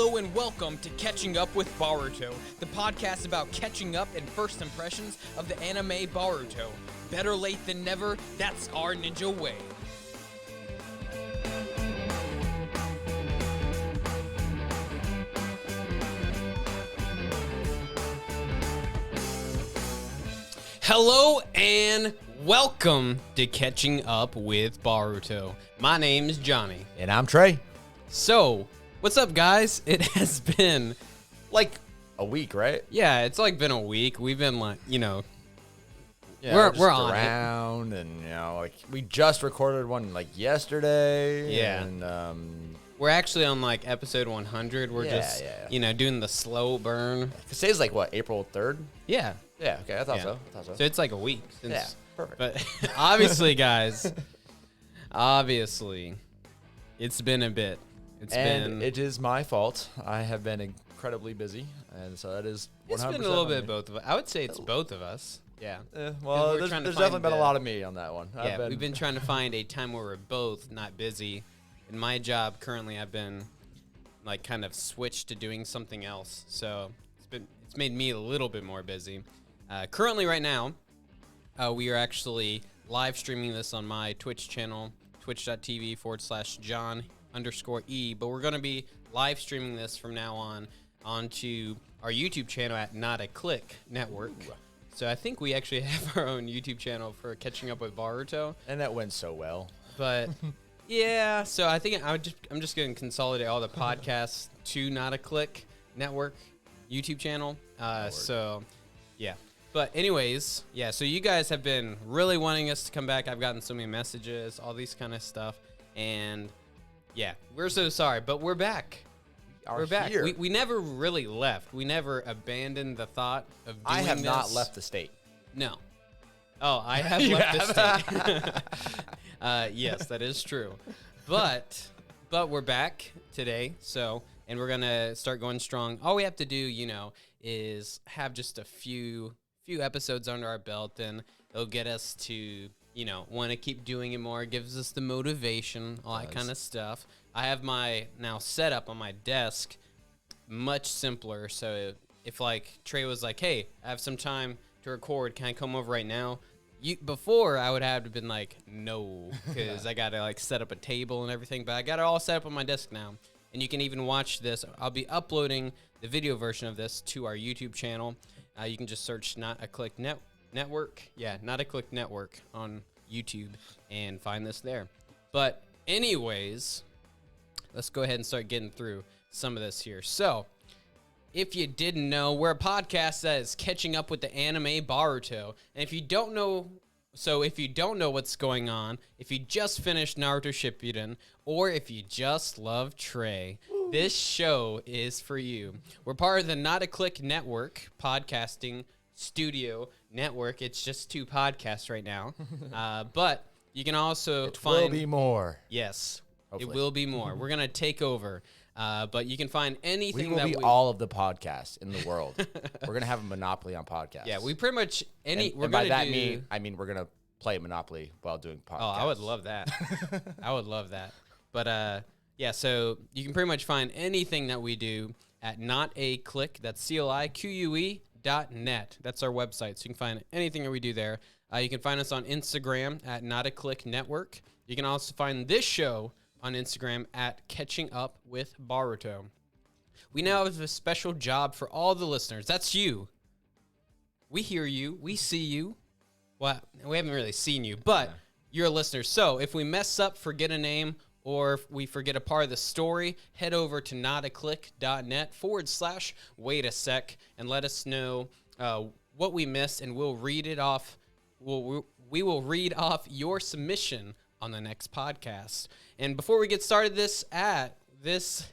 Hello and welcome to Catching Up with Boruto, the podcast about catching up and first impressions of the anime Boruto. Better late than never, that's our ninja way. Hello and welcome to Catching Up with Boruto. My name's Johnny. And I'm Trey. So, what's up, guys? It has been Like a week, right? Yeah, it's been a week. We've been Yeah, we're on around, and we just recorded one yesterday. Yeah. And We're actually on episode 100. We're doing the slow burn. today's April 3rd. Yeah. Yeah. Okay, I thought Yeah. so. So it's a week since. Yeah, perfect. But obviously, guys, it's been a bit. It is my fault. I have been incredibly busy, and so that is 100% It's been a little on bit me. both of us. I would say it's both of us. Yeah. Well, we're there's trying to definitely find been a the- lot of me on that one. Yeah, we've been trying to find a time where we're both not busy. In my job currently, I've been kind of switched to doing something else, so it's made me a little bit more busy. Currently, right now, we are actually live streaming this on my Twitch channel, twitch.tv/John_E. But we're going to be live streaming this from now on onto our YouTube channel at Not a Click Network. Ooh. So I think we actually have our own YouTube channel for Catching Up with Boruto. And that went so well. But yeah, so I think I'm just going to consolidate all the podcasts to Not a Click Network YouTube channel. So yeah. But anyways, yeah, so you guys have been really wanting us to come back. I've gotten so many messages, all these kind of stuff. And yeah, we're so sorry, but we're back. We're back. Here. We never really left. We never abandoned the thought of doing I have this. not left the state. No. Oh, I have left the state. Yes, that is true. But we're back today, and we're going to start going strong. All we have to do, is have just a few episodes under our belt, and it'll get us to, want to keep doing it more. It gives us the motivation, all that kind of stuff. I have my now set up on my desk much simpler. So if Trey was like, hey, I have some time to record, can I come over right now? Before I would have been no, because I got to set up a table and everything, but I got it all set up on my desk now. And you can even watch this. I'll be uploading the video version of this to our YouTube channel. You can just search Not a Click Network. Yeah, Not a Click Network on YouTube and find this there. But anyways, let's go ahead and start getting through some of this here. So, if you didn't know, we're a podcast that is catching up with the anime Boruto. And if you don't know what's going on, if you just finished Naruto Shippuden, or if you just love Trey, this show is for you. We're part of the Not a Click Network podcasting studio network. It's just 2 podcasts right now. But you can also find... It will be more. Yes, Hopefully. It will be more. We're going to take over. But you can find anything We will be all of the podcasts in the world. We're going to have a monopoly on podcasts. Yeah, we pretty much... And by that I mean we're going to play Monopoly while doing podcasts. Oh, I would love that. I would love that. But, yeah, so you can pretty much find anything that we do at notaclick, that's CLIQUE.net. That's our website, so you can find anything that we do there. You can find us on Instagram at Not a Click Network. You can also find this show on Instagram at Catching Up with Boruto. We now have a special job for all the listeners. That's you. We hear you. We see you. Well, we haven't really seen you, but you're a listener. So if we mess up, forget a name, or if we forget a part of the story, head over to notaclick.net/wait a sec and let us know what we missed, and we'll read it off. We will read off your submission on the next podcast. And before we get started this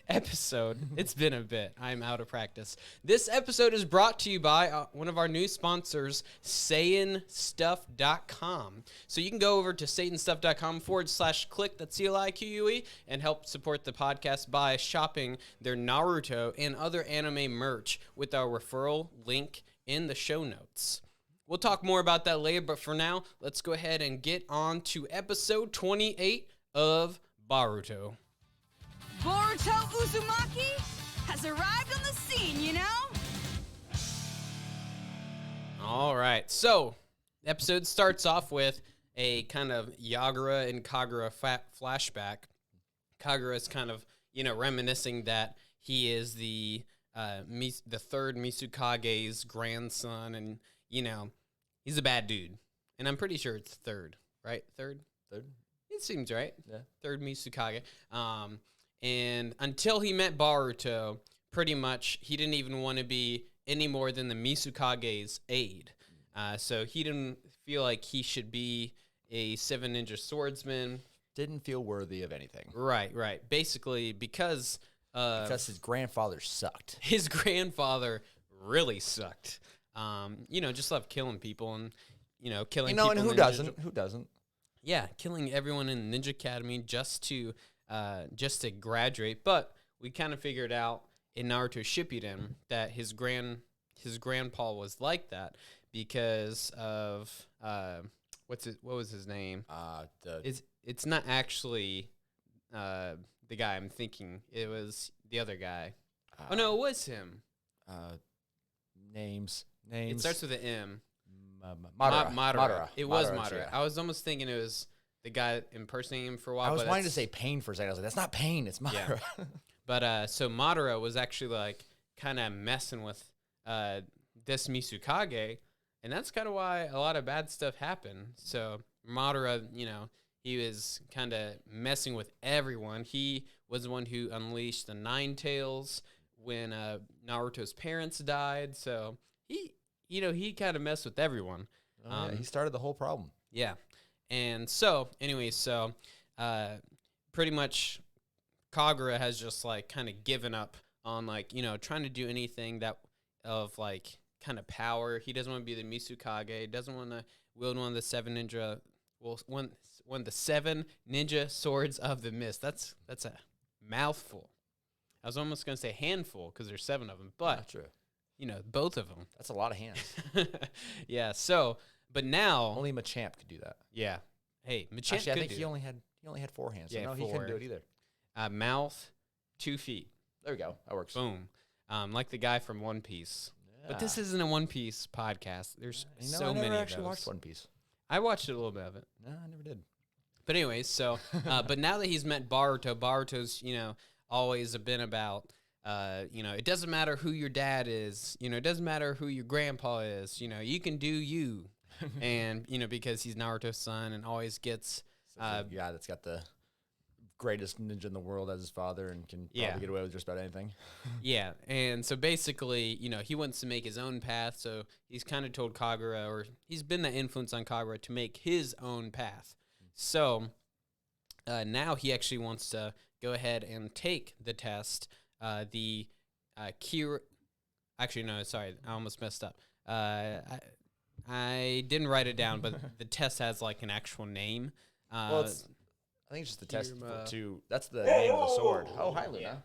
episode, it's been a bit. I'm out of practice. This episode is brought to you by one of our new sponsors, SatanStuff.com. So you can go over to SatanStuff.com/click, that's CLIQUE, and help support the podcast by shopping their Naruto and other anime merch with our referral link in the show notes. We'll talk more about that later, but for now, let's go ahead and get on to episode 28 of Boruto. Boruto Uzumaki has has arrived on the scene, you know? All right. So, the episode starts off with a kind of Yagura and Kagura flashback. Kagura is kind of, reminiscing that he is the third Misukage's grandson, and, he's a bad dude. And I'm pretty sure it's third, right? Third? It seems right. Yeah. Third Misukage. And until he met Boruto, pretty much he didn't even want to be any more than the Misukage's aide. So he didn't feel like he should be a Seven Ninja Swordsman. Didn't feel worthy of anything. Right. Basically, because his grandfather sucked. His grandfather really sucked. Just loved killing people and, killing people. And who doesn't? Who doesn't? Yeah, killing everyone in the Ninja Academy just to graduate. But we kind of figured out in Naruto Shippuden that his grandpa was like that because of what was his name? It's not actually the guy I'm thinking. It was the other guy. Oh no, it was him. Names. It starts with an M. Madara. It was Madara, Madara. yeah. I was almost thinking it was the guy impersonating him for a while. I was wanting to say Pain for a second. I was like, that's not Pain. It's Madara. Yeah. But so Madara was actually like kind of messing with this Misukage, and that's kind of why a lot of bad stuff happened. So Madara, he was kind of messing with everyone. He was the one who unleashed the Nine Tails when Naruto's parents died. So he kind of messed with everyone. Yeah, he started the whole problem. Yeah. And so, pretty much Kagura has just, like, kind of given up on, like, trying to do anything that of, like, kind of power. He doesn't want to be the Misukage. He doesn't want to wield one of the seven of the seven ninja swords of the mist. That's a mouthful. I was almost going to say handful because there's 7 of them, but Not true. Both of them. That's a lot of hands. Yeah. So, but now Only Machamp could do that. yeah. Hey, Machamp Actually, I could think do he only had 4 hands. Yeah, so no, he 4. couldn't do it either. Mouth, 2 feet. There we go. That works. Boom. Like the guy from One Piece. Yeah. But this isn't a One Piece podcast. There's so I never many actually of those. watched One Piece. I watched a little bit of it. No, I never did. But anyways, so but now that he's met Baruto's always been about it doesn't matter who your dad is, it doesn't matter who your grandpa is, you can do you. And because he's Naruto's son and always gets Guy that's got the greatest ninja in the world as his father and can Yeah. probably get away with just about anything. yeah, and so basically, he wants to make his own path, so he's kind of told Kagura, or he's been the influence on Kagura to make his own path. So now he actually wants to go ahead and take the test. Actually, no, sorry, I almost messed up. I didn't write it down, but the test has like an actual name. Well, I think it's just the test Kirama- that's the name of the sword. Oh, hi, Luna.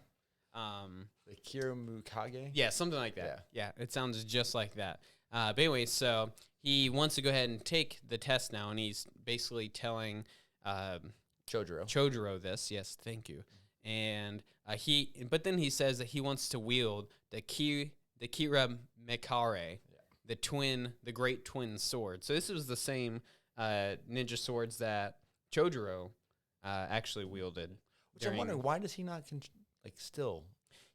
Um, The Kiramekarei? yeah, something like that. Yeah, it sounds just like that. But anyway, so he wants to go ahead and take the test now, and he's basically telling Chojuro this. Yes, thank you. And but then he says that he wants to wield the Kiramekarei, the great twin sword. So this was the same ninja swords that Chojuro actually wielded. Which I'm wondering, why does he not still?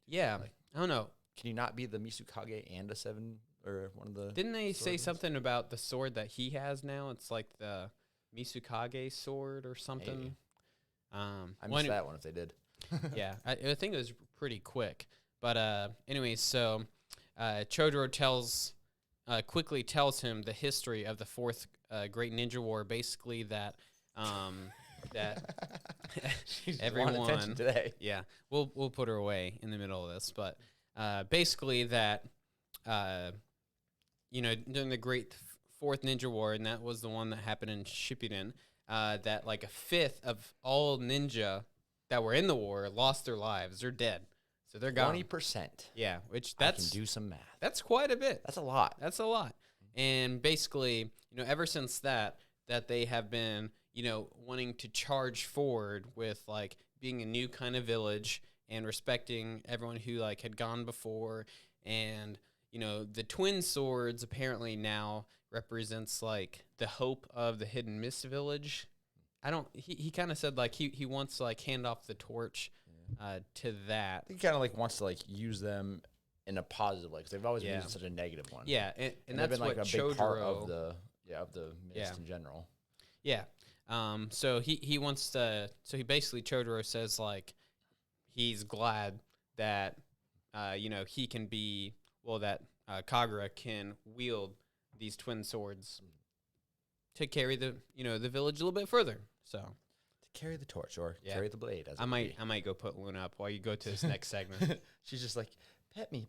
Yeah, I don't know. Can he not be the Misukage and a 7 or one of the? Didn't they say swords? something about the sword that he has now? It's like the Misukage sword or something. Maybe. I Well, missed that one if they did. yeah, I think it was pretty quick. But anyway, so Chojuro quickly tells him the history of the 4th Great Ninja War. Basically, that Everyone attention today. Yeah, we'll put her away in the middle of this, but basically that during the Great 4th Ninja War, and that was the one that happened in Shippuden, that like a 5th of all ninja that were in the war lost their lives. They're dead, so they're gone. 20%. Yeah, which I can do some math. that's quite a bit. That's a lot. That's a lot. And basically, ever since that they have been, wanting to charge forward with like being a new kind of village and respecting everyone who like had gone before. And the twin swords apparently now represents like the hope of the Hidden Mist Village. He kind of said like he wants to like hand off the torch to that. He kind of like wants to like use them in a positive way because they've always been using such a negative one. Yeah, and that's been like what a big part Chodoro, of the mist in general. Yeah. So he wants to. So he basically Chodoro says like he's glad that he can be that Kagura can wield these twin swords to carry the the village a little bit further. So to carry the torch or carry the blade. As I might go put Luna up while you go to this next segment. She's just like pet me.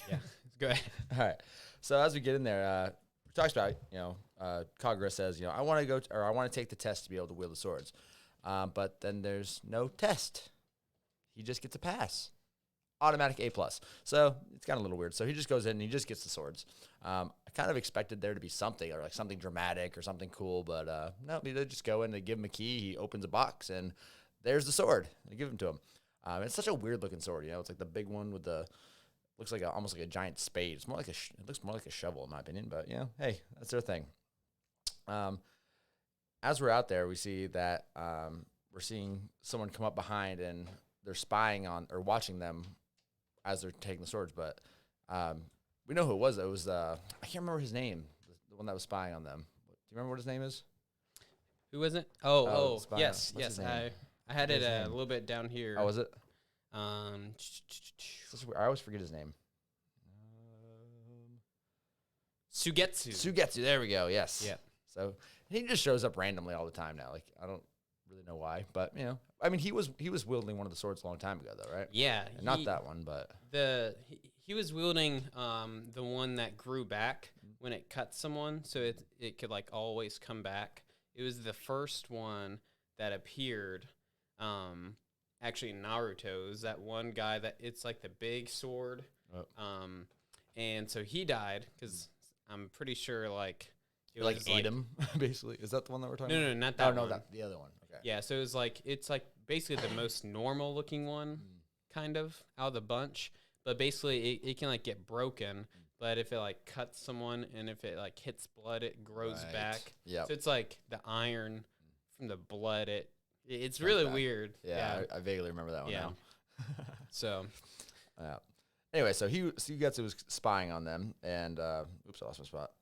Yeah, go ahead. All right. So as we get in there, talks about Kagura says I want to I want to take the test to be able to wield the swords, but then there's no test. He just gets a pass, automatic A+. So it's kind of a little weird. So he just goes in and he just gets the swords. I kind of expected there to be something or like something dramatic or something cool, but no, they just go in, they give him a key, he opens a box, and there's the sword. They give him to him. It's such a weird looking sword. It's like the big one with the. Looks like almost like a giant spade. It's more like it looks more like a shovel in my opinion, but hey, that's their thing. As we're out there, we see that we're seeing someone come up behind and they're spying on or watching them as they're taking the swords. But we know who it was. It was I can't remember his name. The one that was spying on them. Do you remember what his name is? Who was it? Yes. I had it a little bit down here. Oh, was it? I always forget his name. Sugetsu. There we go. Yes. Yeah. So he just shows up randomly all the time now. Like I don't really know why, but I mean, he was wielding one of the swords a long time ago, though, right? Yeah. And not that one, but he was wielding the one that grew back when it cut someone, so it could like always come back. It was the first one that appeared. Actually, Naruto is that one guy that it's like the big sword. Oh. And so he died because I'm pretty sure like it was like ate him basically. Is that the one that we're talking about? No, not that one. Oh no, the other one. Okay. Yeah, so it's like basically the most normal looking one, kind of out of the bunch. But basically, it can like get broken. But if it like cuts someone and if it like hits blood, it grows back. Yeah. So it's like the iron from the blood. It's really weird. Yeah. I vaguely remember that one now. So. Anyway, so Sugetsu was spying on them, and oops, I lost my spot.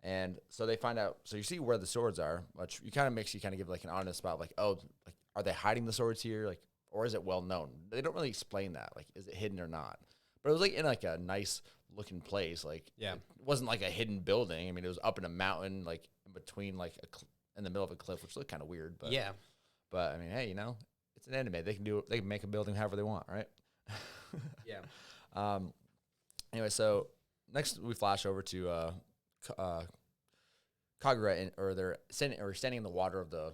And so they find out. So you see where the swords are, which kind of give like an honest spot, like, oh, like are they hiding the swords here, like, or is it well known? They don't really explain that, like, is it hidden or not? But it was like in like a nice looking place, like it wasn't like a hidden building. I mean, it was up in a mountain, like in between like in the middle of a cliff, which looked kind of weird, but But I mean, hey, it's an anime. They can make a building however they want, right? Yeah. Anyway, so next we flash over to Kagura, they're standing in the water of the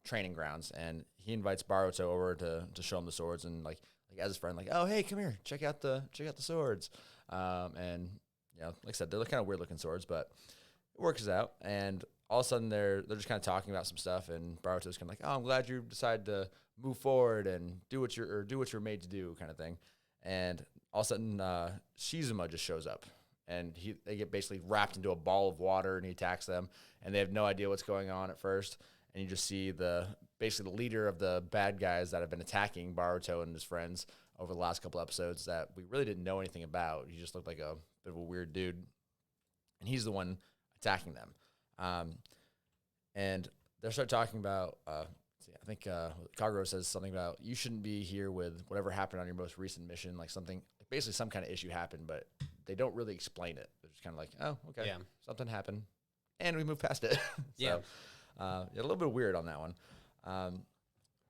training grounds, and he invites Boruto over to show him the swords, and like as his friend, like, oh hey, come here, check out the swords, and like I said, they're kind of weird looking swords, but it works out, and all of a sudden they're just kind of talking about some stuff, and Boruto's kind of like, oh, I'm glad you decided to move forward and do what you're made to do, kind of thing. And all of a sudden, Shizuma just shows up, and they get basically wrapped into a ball of water, and he attacks them, and they have no idea what's going on at first. And you just see basically the leader of the bad guys that have been attacking Boruto and his friends over the last couple episodes that we really didn't know anything about. He just looked like a bit of a weird dude, and he's the one attacking them. And they start talking about. I think Kagura says something about you shouldn't be here with whatever happened on your most recent mission, like something, basically some kind of issue happened, but they don't really explain it. They're just kind of like, oh, okay, something happened, and we move past it. So, a little bit weird on that one.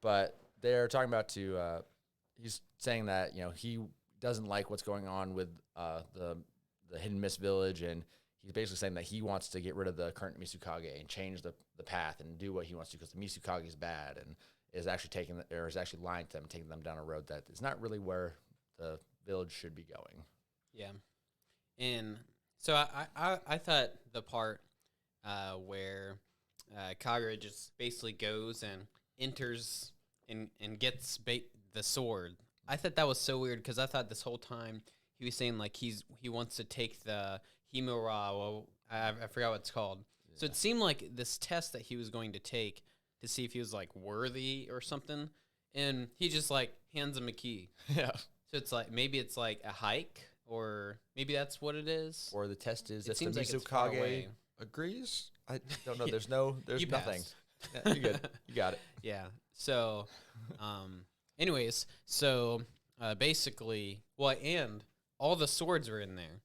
But they're talking about he's saying that he doesn't like what's going on with the Hidden Mist Village, and he's basically saying that he wants to get rid of the current Misukage and change the path and do what he wants to, because the Misukage is bad and is actually lying to them, taking them down a road that is not really where the village should be going. Yeah. And so I thought the part where Kagura just basically goes and enters and gets the sword. I thought that was so weird because I thought this whole time he was saying like he wants to take the Himura. Well, I forgot what it's called. So it seemed like this test that he was going to take to see if he was like worthy or something, and he just like hands him a key. Yeah. So it's like maybe it's like a hike, or maybe that's what it is. Or the test is It if the seems like it's far Mizukage away. agrees. I don't know. There's You nothing. passed. Yeah, you're good. You got it. Yeah. So, anyways, so basically, well, and all the swords are in there.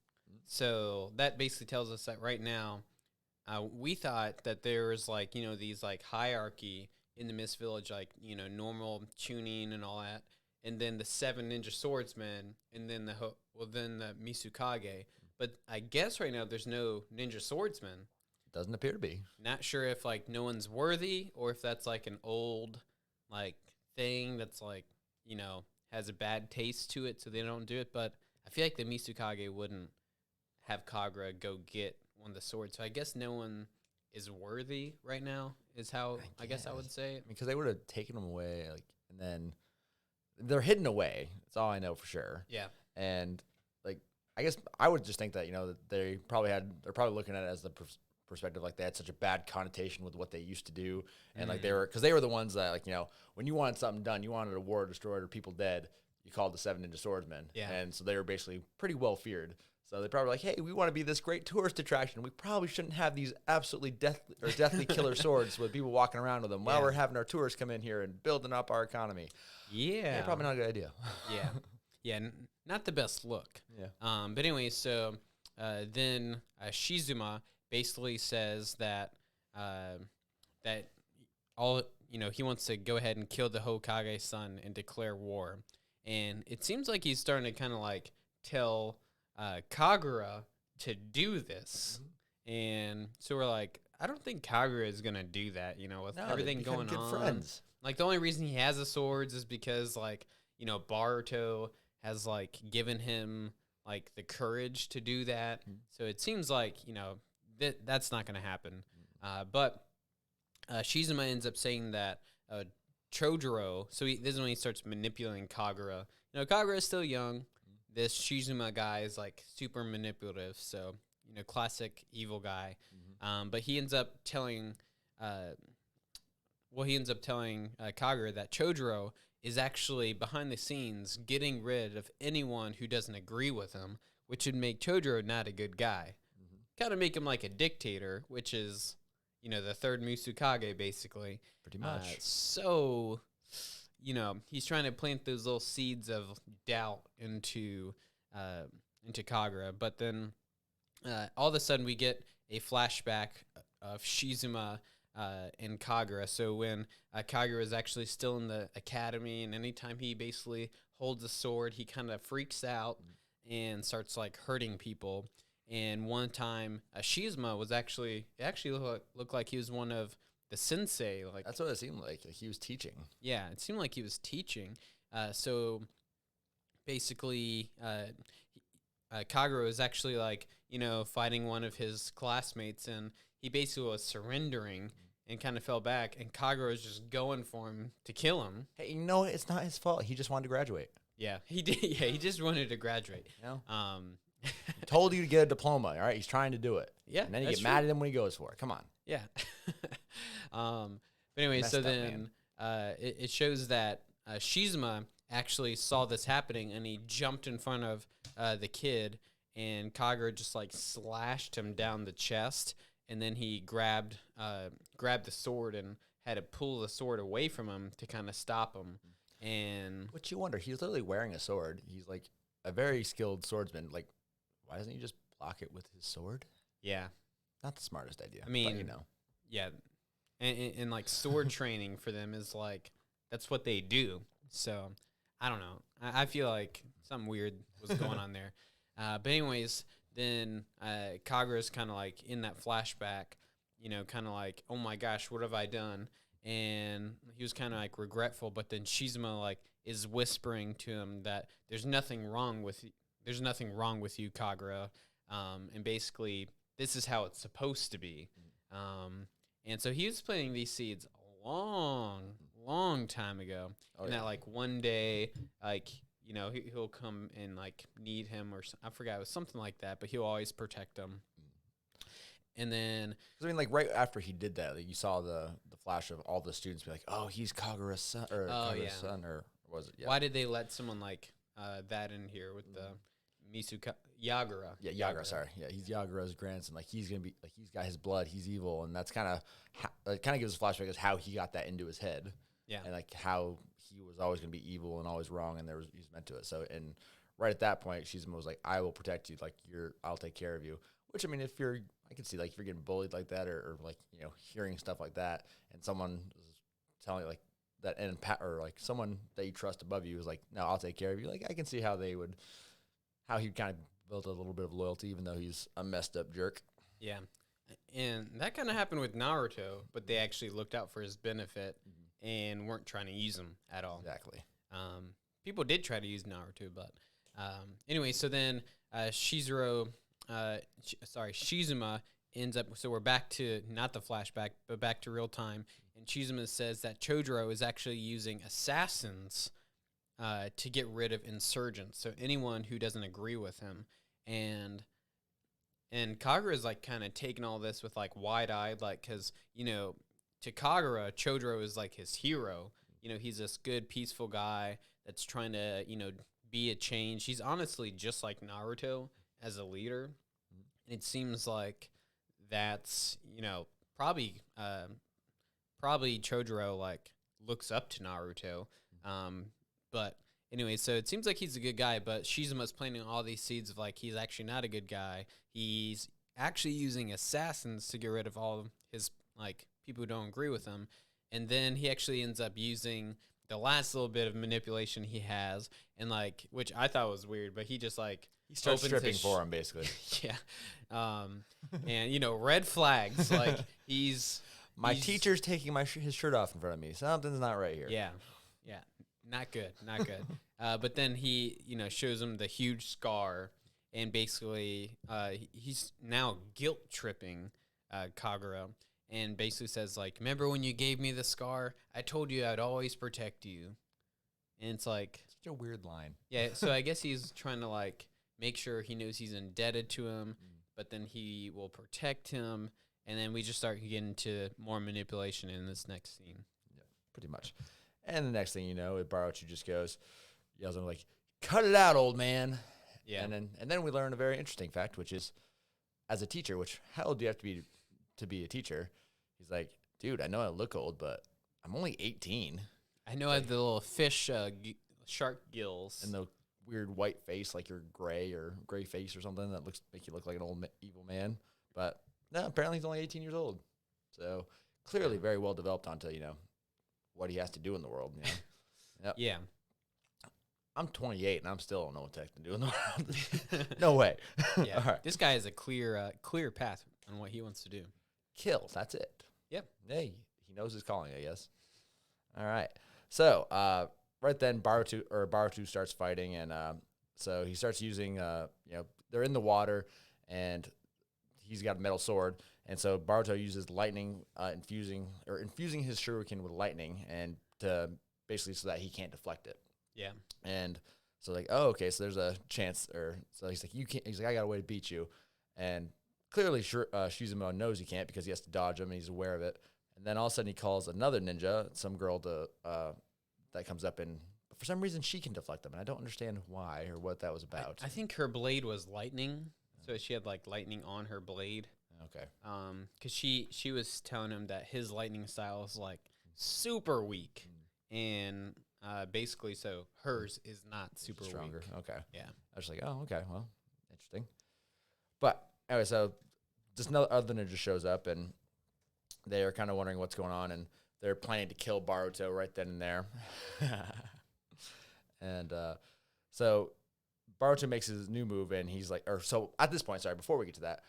So that basically tells us that right now, we thought that there was like, you know, these like hierarchy in the Mist Village, like, you know, normal tuning and all that. And then the 7 ninja swordsmen, and then then the Misukage. But I guess right now there's no ninja swordsman. Doesn't appear to be. Not sure if like no one's worthy or if that's like an old like thing that's like, you know, has a bad taste to it so they don't do it. But I feel like the Misukage wouldn't have Kagura go get one of the swords. So I guess no one is worthy right now is how I guess I would say it. Because they would have taken them away, like, and then they're hidden away. That's all I know for sure. Yeah. And like, I guess I would just think that, you know, that they're probably looking at it as the perspective, like they had such a bad connotation with what they used to do, and like they were the ones that, like, you know, when you wanted something done, you wanted a war destroyed or people dead, you called the 7 ninja swordsmen. Yeah. And so they were basically pretty well feared. So they probably like, hey, we want to be this great tourist attraction. We probably shouldn't have these absolutely deathly killer swords with people walking around with them while we're having our tourists come in here and building up our economy. Yeah. Probably not a good idea. Yeah. Yeah, not the best look. Yeah. But anyway, so then Shizuma basically says that that all, you know, he wants to go ahead and kill the Hokage's son and declare war. And it seems like he's starting to kind of like tell Kagura to do this. And so we're like, I don't think Kagura is going to do that, you know, with everything going good on. Friends. Like the only reason he has the swords is because, like, you know, Boruto has like given him like the courage to do that. So it seems like, you know, that's not going to happen. But Shizuma ends up saying that Chojuro, so this is when he starts manipulating Kagura. You know, Kagura is still young. This Shizuma guy is like super manipulative. So, you know, classic evil guy. But he ends up telling, Kagura that Chojuro is actually behind the scenes getting rid of anyone who doesn't agree with him, which would make Chojuro not a good guy. Kind of make him like a dictator, which is, you know, the third Misukage, basically. Pretty much. So, you know, he's trying to plant those little seeds of doubt into Kagura. But then all of a sudden we get a flashback of Shizuma and Kagura. So when Kagura is actually still in the academy, and anytime he basically holds a sword, he kind of freaks out and starts like hurting people. And one time, Shizuma was actually looked like he was one of the sensei. Like that's what it seemed like. He was teaching. Yeah, it seemed like he was teaching. So basically, Kagura was actually like, you know, fighting one of his classmates, and he basically was surrendering and kind of fell back. And Kagura was just going for him to kill him. Hey, you know, it's not his fault. He just wanted to graduate. Yeah, he did. Yeah, he just wanted to graduate. You know? Told you to get a diploma, all right? He's trying to do it. Yeah, and then you get mad at him when he goes for it. Come on. Yeah. But anyway, so then it shows that Shizuma actually saw this happening, and he jumped in front of the kid, and Kagura just like slashed him down the chest, and then he grabbed the sword and had to pull the sword away from him to kind of stop him. And what you wonder, he's literally wearing a sword. He's like a very skilled swordsman. Like, why doesn't he just block it with his sword? Yeah. Not the smartest idea. I mean, but, you know. Yeah. And like sword training for them is like, that's what they do. So, I don't know. I feel like something weird was going on there. But anyways, then Kagura's kind of like in that flashback, you know, kind of like, oh my gosh, what have I done? And he was kind of like regretful, but then Shizuma like is whispering to him that there's nothing wrong with you, Kagura, and basically this is how it's supposed to be. And so he was planting these seeds a long, long time ago, Oh, and yeah. that like one day, like he'll come and like need him, or I forgot, it was something like that, but he'll always protect him. And then, 'Cause I mean, like right after he did that, like, you saw the flash of all the students be like, "Oh, he's Kagura's son," or Oh, Kagura's yeah. son, or was it? Yeah, why did they let someone like that in here with the Yagura? yeah, Yagura. Sorry, yeah, he's Yagura's grandson. Like he's gonna be like he's got his blood, he's evil, and that's kind of it. Kind of gives us a flashback as how he got that into his head, Yeah. and like how he was always gonna be evil and always wrong, and he's meant to it. So, and right at that point, Shizuma was like, "I will protect you. Like I'll take care of you." Which I mean, I can see like if you're getting bullied like that, or like hearing stuff like that, and someone is telling you like that, and or like someone that you trust above you is like, "No, I'll take care of you." Like I can see how he kind of built a little bit of loyalty, even though he's a messed up jerk. Yeah. And that kind of happened with Naruto, but they actually looked out for his benefit and weren't trying to use him at all. Exactly. People did try to use Naruto, but anyway, so then Shizuma ends up, so we're back to, not the flashback, but back to real time, and Shizuma says that Chodoro is actually using assassins to get rid of insurgents, so anyone who doesn't agree with him, and Kagura is like kind of taking all this with like wide-eyed, like, because to Kagura, Chodoro is like his hero. He's this good, peaceful guy that's trying to be a change. He's honestly just like Naruto as a leader. And it seems like that's probably Chodoro like looks up to Naruto. But anyway, so it seems like he's a good guy, but Shizuma's planting all these seeds of like he's actually not a good guy. He's actually using assassins to get rid of all of his like people who don't agree with him. And then he actually ends up using the last little bit of manipulation he has, and like, which I thought was weird, but he just like He starts opens stripping his for him, basically. yeah. And red flags, like he's Teacher's taking his shirt off in front of me. Something's not right here. Yeah, not good. But then he shows him the huge scar, and basically he's now guilt tripping Kagura, and basically says like, remember when you gave me the scar? I told you I'd always protect you. And it's like Such a weird line. Yeah, so I guess he's trying to like make sure he knows he's indebted to him, but then he will protect him, and then we just start getting into more manipulation in this next scene. Yeah, pretty much. And the next thing you know, Baruchu just yells at him like, "Cut it out, old man!" Yeah, and then we learn a very interesting fact, which is, as a teacher, which how old do you have to be a teacher? He's like, "Dude, I know I look old, but I'm only 18." I know I have the little fish shark gills and the weird white face, like you're gray face or something that make you look like an old evil man. But no, apparently he's only 18 years old. So clearly very well developed onto, what he has to do in the world. Yep. Yeah. I'm 28 and I'm still don't know what the heck to do in the world. No way. Yeah. All right. This guy has a clear path on what he wants to do. Kill. That's it. Yep. Hey, he knows his calling, I guess. All right. So, right then, Baruto starts fighting, and so he starts using, they're in the water, and he's got a metal sword, and so Baruto uses lightning, infusing his shuriken with lightning, and to basically so that he can't deflect it. Yeah. And so like, oh, okay, so there's a chance, or so he's like, you can't. He's like, I got a way to beat you, and clearly, Shizuma knows he can't because he has to dodge him, and he's aware of it. And then all of a sudden, he calls another ninja, some girl that comes up, and for some reason, she can deflect them, and I don't understand why or what that was about. I think her blade was lightning, so she had like lightning on her blade. Okay. Because she was telling him that his lightning style is like super weak, and basically, so hers is not super Stronger. weak. Okay. Yeah. I was like, oh, okay, well, interesting. But anyway, so this other ninja shows up, and they are kind of wondering what's going on, and they're planning to kill Baruto right then and there. And so Baruto makes his new move, and he's like, so at this point, before we get to that,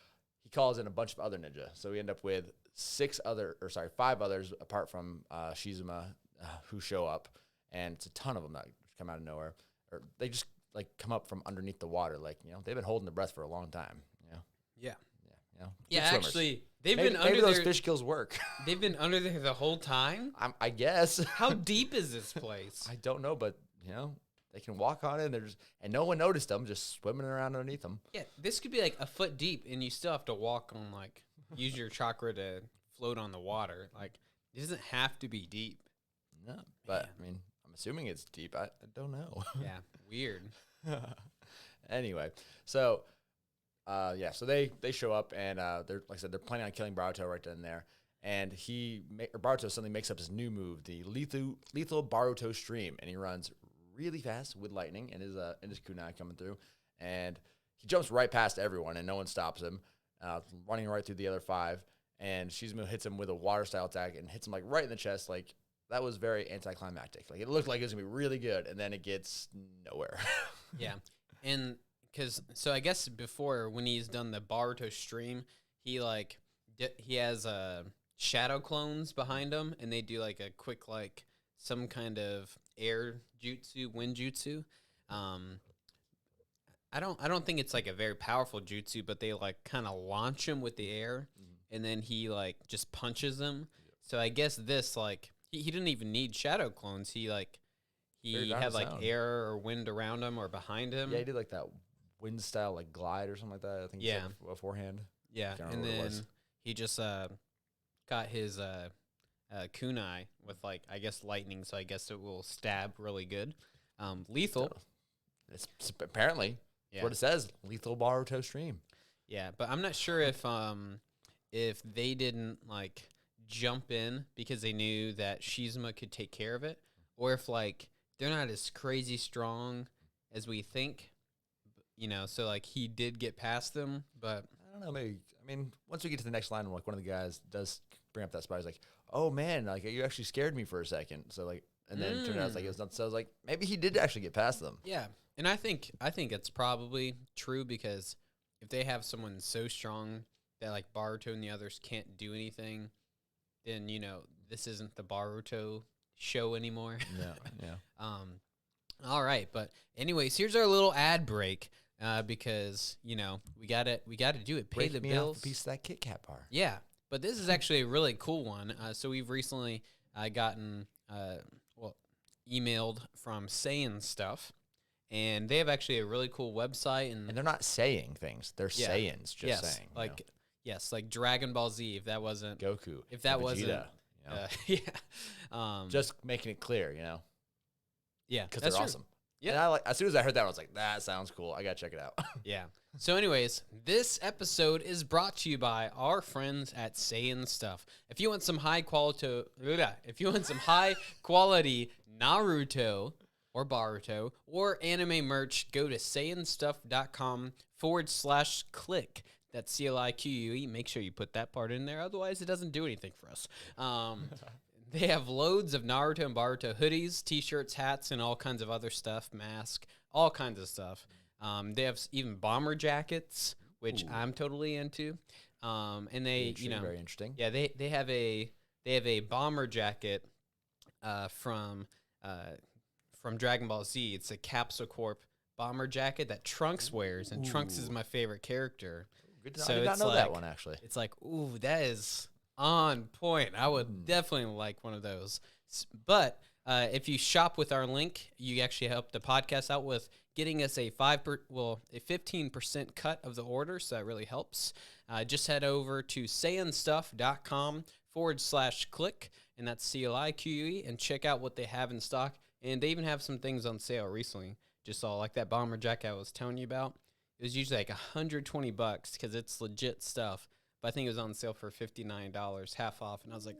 he calls in a bunch of other ninja. So we end up with 5 others apart from Shizuma who show up, and it's a ton of them that come out of nowhere, or they just like come up from underneath the water, like they've been holding their breath for a long time. Yeah. You know, Yeah, good swimmers. actually, they've maybe, been maybe under those there. fish skills work. They've been under there the whole time. I guess. How deep is this place? I don't know, but they can walk on it, and no one noticed them just swimming around underneath them. Yeah, this could be like a foot deep, and you still have to walk on use your chakra to float on the water. Like, it doesn't have to be deep. No, but I mean, I'm assuming it's deep. I don't know. Yeah, weird. Anyway, so so they show up and they're like I said, they're planning on killing Boruto right then and there. And Boruto suddenly makes up his new move, the lethal Boruto stream, and he runs really fast with lightning and his kunai coming through, and he jumps right past everyone and no one stops him, running right through the other 5. And Shizuma hits him with a water style attack and hits him like right in the chest. Like, that was very anticlimactic. Like, it looked like it was gonna be really good, and then it gets nowhere. Yeah, and so I guess before, when he's done the Boruto stream, he he has shadow clones behind him, and they do like a quick some kind of air jutsu, wind jutsu. I don't think it's like a very powerful jutsu, but they kind of launch him with the air, and then he just punches them. So I guess this he didn't even need shadow clones. He had air or wind around him or behind him. Yeah, he did like that wind style glide or something like that. I think. Yeah. Beforehand. Yeah, and then he just got his kunai with I guess lightning, so I guess it will stab really good. Lethal. It's apparently what it says. Lethal Boruto stream. Yeah, but I'm not sure if they didn't jump in because they knew that Shizuma could take care of it, or if they're not as crazy strong as we think. So he did get past them, but I don't know. Maybe once we get to the next line, one of the guys does bring up that spot. He's like, "Oh man, you actually scared me for a second." So and then it turned out it was nothing. So I was maybe he did actually get past them. Yeah, and I think it's probably true, because if they have someone so strong that Boruto and the others can't do anything, then this isn't the Boruto show anymore. No, yeah. All right, but anyways, here's our little ad break. Because we gotta do it. Pay the bills. Off a piece of that Kit Kat bar. Yeah, but this is actually a really cool one. So we've recently gotten emailed from Saying Stuff, and they have actually a really cool website. And they're not saying things; they're sayings, just saying. Like Dragon Ball Z. If that wasn't Goku, if that wasn't, just making it clear, Yeah, because they're awesome. Yeah. And as soon as I heard that, I was like, that sounds cool. I got to check it out. Yeah. So anyways, this episode is brought to you by our friends at Saying Stuff. If you want some high quality Naruto or Boruto or anime merch, go to sayingstuff.com/click. That's CLIQUE. Make sure you put that part in there. Otherwise, it doesn't do anything for us. They have loads of Naruto and Boruto hoodies, t-shirts, hats, and all kinds of other stuff, masks, all kinds of stuff. They have even bomber jackets, which I'm totally into. And they, very interesting. Yeah, they have a bomber jacket from Dragon Ball Z. It's a Capsule Corp bomber jacket that Trunks wears, and Trunks is my favorite character. Good to know. I did not know that one, actually. It's ooh, that is on point. I would definitely like one of those. But if you shop with our link, you actually help the podcast out with getting us a 15% cut of the order. So that really helps. Just head over to sayingstuff.com/click, and that's CLIQUE, and check out what they have in stock. And they even have some things on sale recently. Just saw that bomber jacket I was telling you about. It was usually $120 because it's legit stuff. But I think it was on sale for $59, half off, and I was like,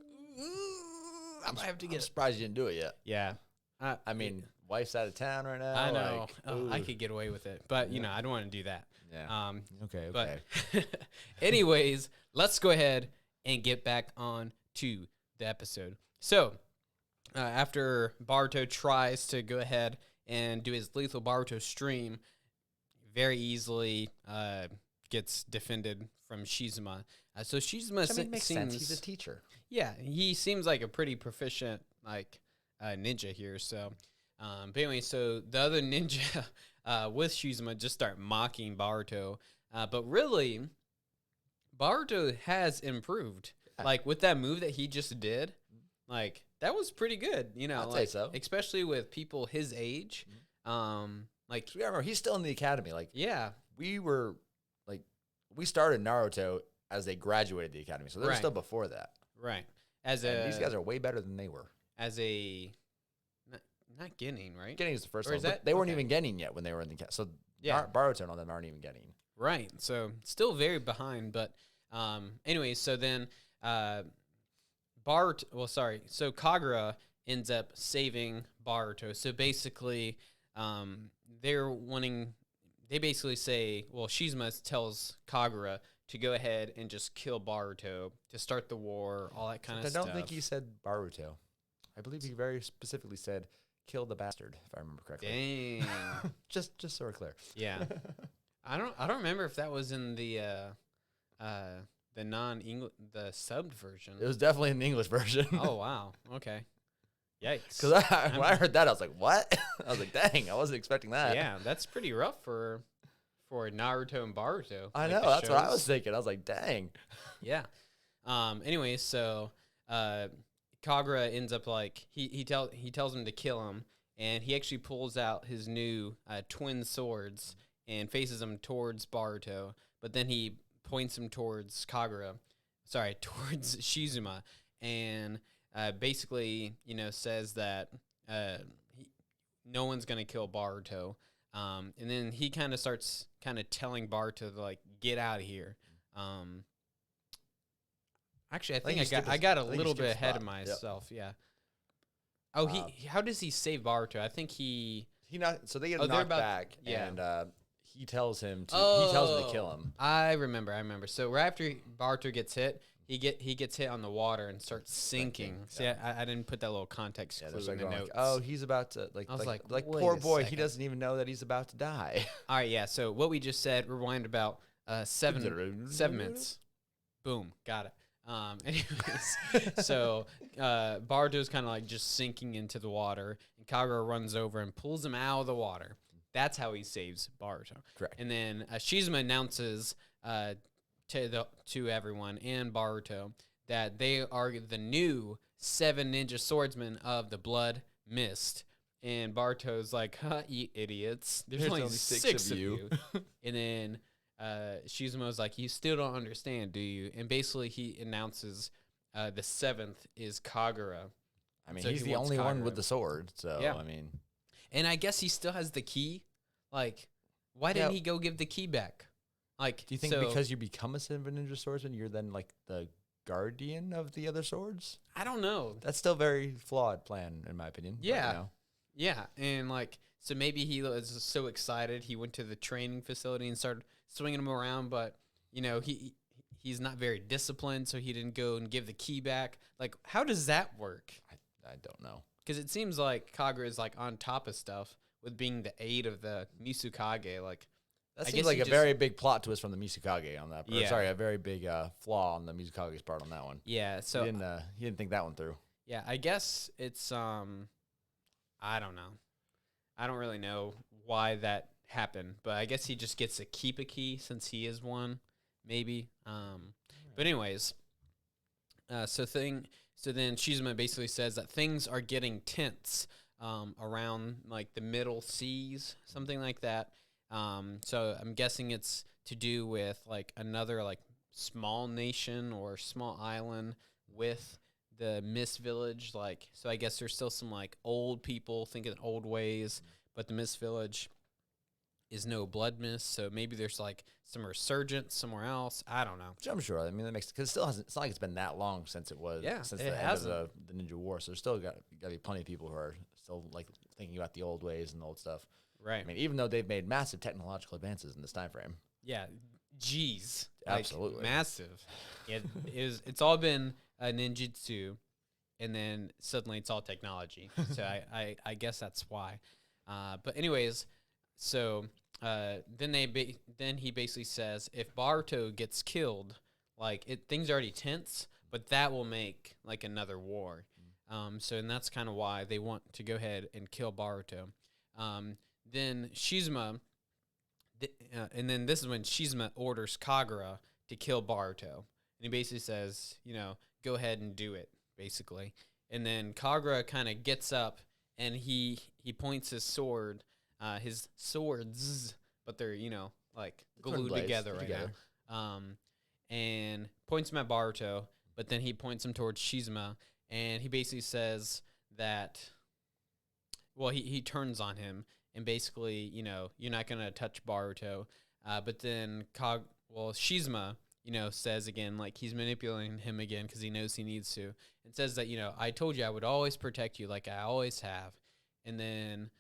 I might have to get it. I'm surprised you didn't do it yet. Yeah. Wife's out of town right now. I know. I could get away with it, but, I don't want to do that. Yeah. Okay. But anyways, let's go ahead and get back on to the episode. So, after Boruto tries to go ahead and do his lethal Boruto stream, very easily gets defended from Shizuma. So Shizuma makes sense. He's a teacher. Yeah, he seems like a pretty proficient ninja here. So, but anyway, so the other ninja with Shizuma just start mocking Boruto. But really, Boruto has improved. Yeah. Like with that move that he just did, like that was pretty good. You know, I'd like, say so. especially with people his age. Like So, yeah, remember, he's still in the academy. Like, yeah, we were, like, we started Naruto as they graduated the academy. So they were Right. still before that. right. As And a these guys are way better than they were. as a not Genin, right? Genin is the first Or one. is But that- they weren't okay. even Genin yet when they were in the academy. So Yeah. Baruto and all them aren't even Genin. Right. So still very behind, but anyways, so then so Kagura ends up saving Boruto. So basically, they basically say, well, Shizuma tells Kagura to go ahead and just kill Boruto to start the war, all that kind of I stuff. don't think he said Baruto. I believe he very specifically said, kill the bastard, if I remember correctly. Dang. just so we're clear. Yeah. I don't remember if that was in the non-English, the subbed version. It was definitely in the English version. Oh wow. Okay. Yikes. Because when I heard that, I was like, what? I was like, dang, I wasn't expecting that. Yeah, that's pretty rough for Naruto and Boruto. I like know, the that's what I shows. was thinking. I was like, dang. Yeah. Anyways, so Kagura ends up like he tells him to kill him, and he actually pulls out his new twin swords and faces them towards Boruto, but then he points him towards towards Shizuma, and basically, says that no one's gonna kill Boruto. And then he kind of starts telling Boruto to like get out of here. Actually, I got a little bit ahead of myself. Yep. Yeah. Oh, how does he save Boruto? I think So they get they're knocked about- back, yeah. and he tells him to kill him. I remember. So right after Boruto gets hit, he gets hit on the water and starts sinking. See, I didn't put that little context Yeah, clue they're in the going notes. like, oh, he's about to I was like, wait poor a boy, he second. doesn't even know that he's about to die. All right, yeah. So what we just said, rewind about 7 minutes. Boom, got it. Anyways, so Boruto's kind of like just sinking into the water, and Kagura runs over and pulls him out of the water. That's how he saves Boruto. Correct. And then Shizuma announces to everyone and Boruto that they are the new 7 ninja swordsmen of the Blood Mist. And Boruto's like, huh, you idiots. There's only 6 of you. And then Shizumo's like, you still don't understand, do you? And basically he announces the 7th is Kagura. I mean, So he's he the wants only one Kagura. with the sword, so, Yeah. I mean. And I guess he still has the key. Like, why didn't he go give the key back? Like, Do you think because you become a 7 ninja swordsman, you're then, like, the guardian of the other swords? I don't know. That's still a very flawed plan, in my opinion. but, Yeah. Yeah, and like, so maybe he was so excited he went to the training facility and started swinging them around, but he's not very disciplined, so he didn't go and give the key back. Like, how does that work? I don't know. Because it seems like Kagura is like on top of stuff with being the aid of the Misukage. Like, That I seems guess like he a just- very big plot twist from the Misukage on that. Yeah. Sorry, a very big flaw on the Misukage's part on that one. yeah. So he didn't think that one through. yeah, I guess it's I don't know. I don't really know why that happened, but I guess he just gets to keep a key since he is one, maybe. But anyways, so then Shizuma basically says that things are getting tense around like the Middle Seas, something like that. So I'm guessing it's to do with like another like small nation or small island with the Mist Village. Like, so I guess there's still some like old people thinking old ways, but the Mist Village is no blood mist. So maybe there's like some resurgence somewhere else. I don't know. Which I'm sure. I mean, that makes because it still hasn't. It's not like it's been that long since it was. Yeah, since it the end hasn't. of the Ninja War. So there's still got to be plenty of people who are still like thinking about the old ways and the old stuff. Right. I mean, even though they've made massive technological advances in this time frame. Yeah. Jeez. Like, Absolutely. massive. Yeah, it's all been ninjutsu, and then suddenly it's all technology. So I guess that's why. But anyways, so then he basically says if Boruto gets killed, like things are already tense, but that will make like another war. So and that's kind of why they want to go ahead and kill Boruto. Then Shizuma, and then this is when Shizuma orders Kagura to kill Baruto. And he basically says, go ahead and do it, basically. And then Kagura kind of gets up and he points his sword, his swords, but they're, like glued together right now. And points him at Baruto, but then he points him towards Shizuma, and he basically says that, well, he turns on him, and basically, you're not going to touch Baruto. But then Shizuma, says again, like he's manipulating him again because he knows he needs to, and says that, I told you I would always protect you like I always have. And then,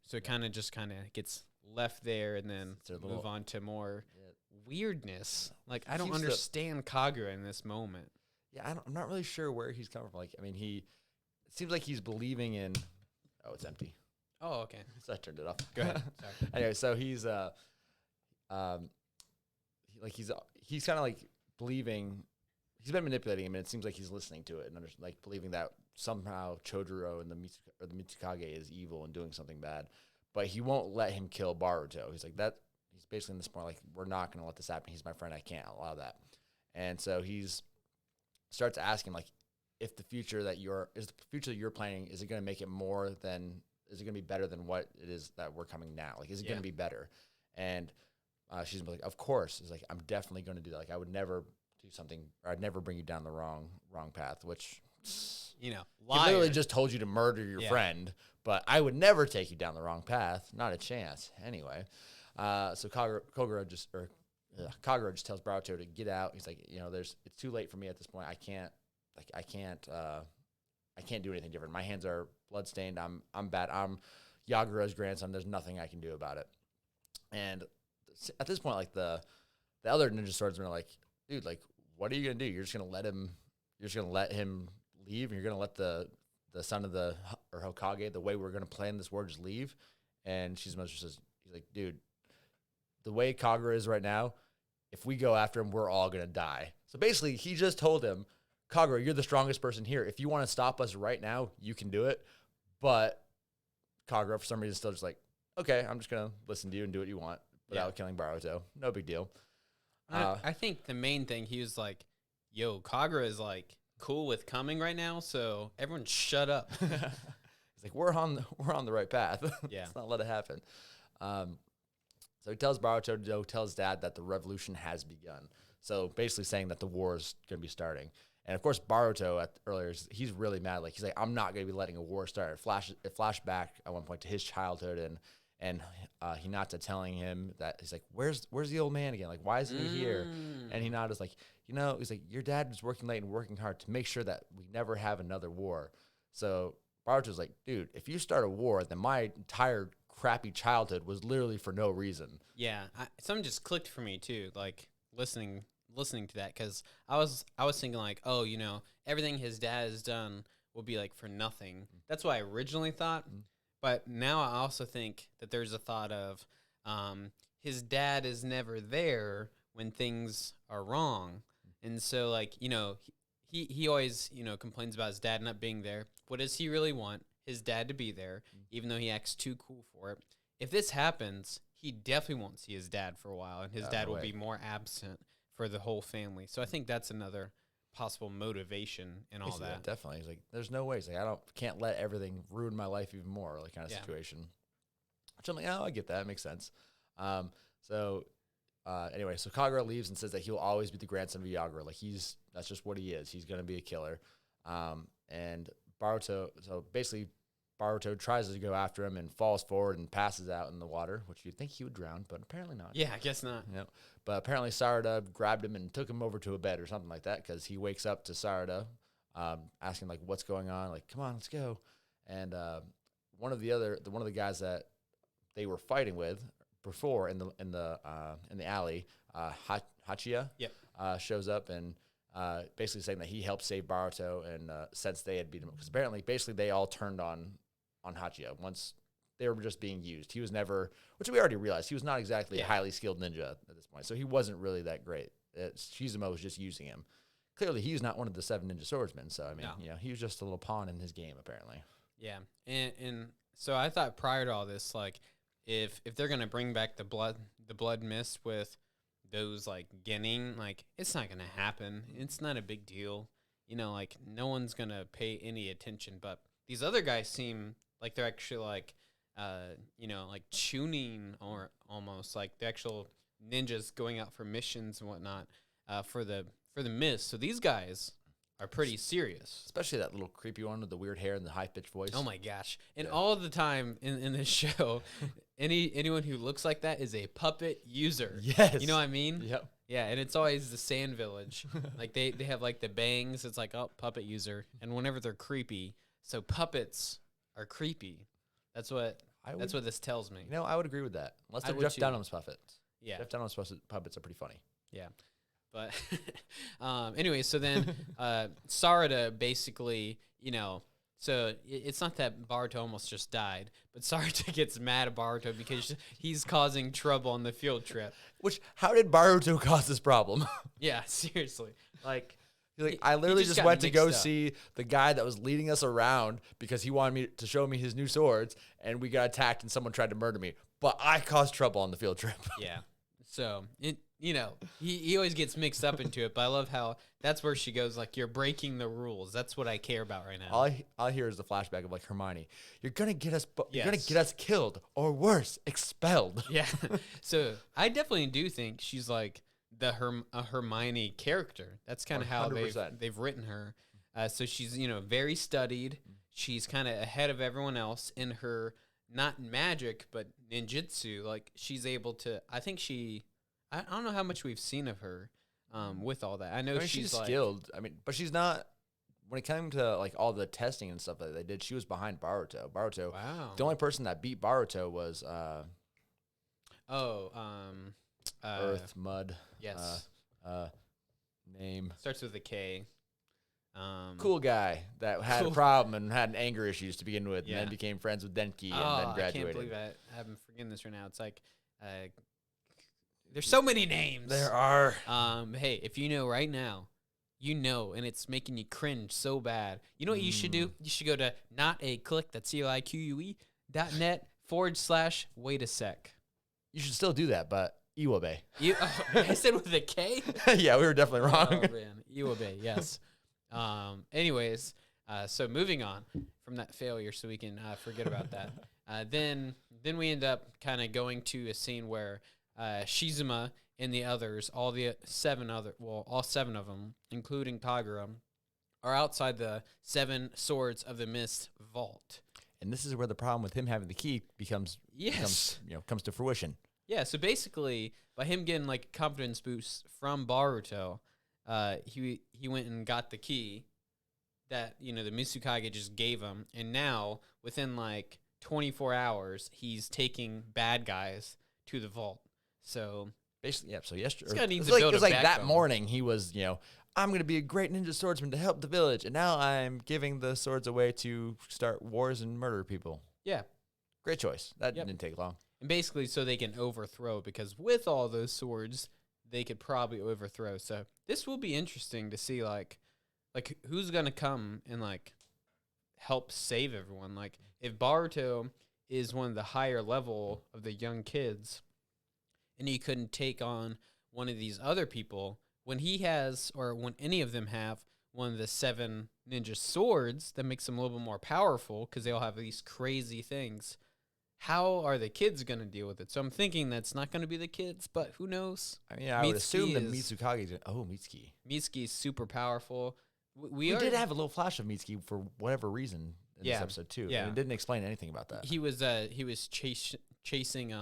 so it kind of gets left there, and then move on to more weirdness. Like, I don't understand Kagura in this moment. Yeah, I'm not really sure where he's coming from. Like, I mean, it seems like he's believing in. Oh, it's empty. Oh, okay. So I turned it off. Go ahead. Sorry. Anyway, so he's he's kind of like believing. He's been manipulating him, and it seems like he's listening to it and like believing that somehow Chojuro and the Mitsukage is evil and doing something bad, but he won't let him kill Baruto. He's like that. He's basically in this point like, we're not going to let this happen. He's my friend. I can't allow that. And so starts asking like, if the future that you're planning, is it going to make it is it going to be better than what it is that we're coming now? Like, is it going to be better? And she's like, of course. It's like, I'm definitely going to do that. Like, I would never do something, or I'd never bring you down the wrong path, which, he literally just told you to murder your friend, but I would never take you down the wrong path. Not a chance. Anyway, so Kagura just tells Baruto to get out. He's like, it's too late for me at this point. I can't do anything different. My hands are bloodstained. I'm bad. I'm Yagura's grandson. There's nothing I can do about it. And at this point, like the other ninja swordsmen are like, dude, like, what are you gonna do? You're just gonna let him leave, and you're gonna let the son of the Hokage, the way we're gonna plan this war, just leave. And Shizuma just says, he's like, dude, the way Kagura is right now, if we go after him, we're all gonna die. So basically, he just told him, Kagura, you're the strongest person here. If you want to stop us right now, you can do it. But Kagura, for some reason, still just like, okay, I'm just going to listen to you and do what you want without killing Baruto. No big deal. I think the main thing, he was like, yo, Kagura is like cool with coming right now, so everyone shut up. He's like, we're on the right path. Yeah. Let's not let it happen. So he tells Baruto to tell his dad that the revolution has begun. So basically saying that the war is going to be starting. And, of course, Baruto earlier, he's really mad. Like, he's like, I'm not going to be letting a war start. It flashed back at one point to his childhood and Hinata telling him that he's like, where's the old man again? Like, why isn't he here? And Hinata's like, he's like, your dad was working late and working hard to make sure that we never have another war. So Baruto's like, dude, if you start a war, then my entire crappy childhood was literally for no reason. Yeah, something just clicked for me, too, like, listening to that, because I was thinking like, oh, everything his dad has done will be like for nothing. That's what I originally thought, but now I also think that there's a thought of his dad is never there when things are wrong, and so like he always complains about his dad not being there. What does he really want? His dad to be there, even though he acts too cool for it. If this happens, he definitely won't see his dad for a while, and his dad will be more absent for the whole family. So I think that's another possible motivation and all that. Definitely. He's like, there's no way. He's like, can't let everything ruin my life even more, like kind of situation. Which I'm like, oh, I get that. It makes sense. Anyway, so Kagura leaves and says that he'll always be the grandson of Yagura. Like that's just what he is. He's going to be a killer. And Baruto, so basically Baruto tries to go after him and falls forward and passes out in the water, which you'd think he would drown, but apparently not. Yeah, I guess not. Yep. But apparently Sarada grabbed him and took him over to a bed or something like that, because he wakes up to Sarada asking like, what's going on? Like, come on, let's go. And one of the guys that they were fighting with before in the alley, Hachia, shows up and basically saying that he helped save Baruto, and since they had beat him, because apparently basically they all turned on Hachia once they were just being used. He was never, which we already realized, he was not exactly a highly skilled ninja at this point, so he wasn't really that great. Shizuma was just using him. Clearly, he's not one of the 7 ninja swordsmen, so I mean, he was just a little pawn in his game, apparently. Yeah, and so I thought prior to all this, like, if they're gonna bring back the blood mist with those like getting like it's not gonna happen. It's not a big deal. You know, like no one's gonna pay any attention. But these other guys seem like they're actually like you know, like tuning or almost like the actual ninjas going out for missions and whatnot for the mist. So these guys are pretty serious. Especially that little creepy one with the weird hair and the high-pitched voice. Oh my gosh. And all the time in this show, anyone who looks like that is a puppet user. Yes. You know what I mean? Yep. Yeah, and it's always the Sand Village. Like they have like the bangs, it's like, oh, puppet user. And whenever they're creepy, so puppets are creepy. That's what this tells me. You know, I would agree with that. Unless I they're would Jeff too. Dunham's puppets. Yeah. Jeff Dunham's puppets are pretty funny. Yeah. But anyway, so then Sarada basically, you know, so it's not that Boruto almost just died, but Sarada gets mad at Boruto because he's causing trouble on the field trip. Which, how did Boruto cause this problem? Yeah, seriously. Like, I literally just got went to go mixed up. see the guy that was leading us around because he wanted me to show me his new swords, and we got attacked and someone tried to murder me. But I caused trouble on the field trip. Yeah. So, you know, he always gets mixed up into it, but I love how that's where she goes, like, you're breaking the rules. That's what I care about right now. All I hear is the flashback of like Hermione. You're gonna get us. You're gonna Yes. get us killed, or worse, expelled. Yeah. So I definitely do think she's like a Hermione character. That's kind of how 100%. they've written her. So she's, you know, very studied. She's kind of ahead of everyone else in her, not magic, but ninjutsu. Like she's able to, I think I don't know how much we've seen of her with all that. I know She's like, skilled. I mean, but she's not. When it came to like all the testing and stuff that they did, she was behind Boruto. Wow. The only person that beat Boruto was Earth, Mud. Yes. Name. Starts with a K. Cool guy that had a problem and had anger issues to begin with, Yeah. and then became friends with Denki and then I graduated. can't believe I haven't forgotten this right now. It's like, there's so many names. There are. Hey, if you know right now, you know, and it's making you cringe so bad. You know what you should do? You should go to notaclique, that's CLIQUE.net/wait a sec. You should still do that, but Iwabe. I said with a K? Yeah, we were definitely wrong. Oh, man. Iwabe, yes. Anyways, so moving on from that failure so we can forget about that. Then we end up kind of going to a scene where Shizuma and the others, all seven of them, including Kagura, are outside the 7 Swords of the Mist vault. And this is where the problem with him having the key comes to fruition. Yeah, so basically, by him getting like a confidence boost from Boruto, he went and got the key that, you know, the Mitsukage just gave him, and now within like 24 hours, he's taking bad guys to the vault. So Basically, yeah. So yesterday, This guy needs it to was build like, a that backbone. morning he was, I'm going to be a great ninja swordsman to help the village, and now I'm giving the swords away to start wars and murder people. yeah, Great choice. That Yep. didn't take long. and basically so they can overthrow, because with all those swords, they could probably overthrow. So this will be interesting to see like who's gonna come and like help save everyone. Like if Boruto is one of the higher level of the young kids, and he couldn't take on one of these other people when he has, or when any of them have one of the 7 ninja swords that makes them a little bit more powerful because they all have these crazy things. How are the kids going to deal with it? So I'm thinking that's not going to be the kids, but who knows? I mean, I would assume that Mitsuki Mitsukage is... Oh, Mitsuki. Mitsuki is super powerful. We did have a little flash of Mitsuki for whatever reason in Yeah. this episode, too. Yeah. And it didn't explain anything about that. He was chasing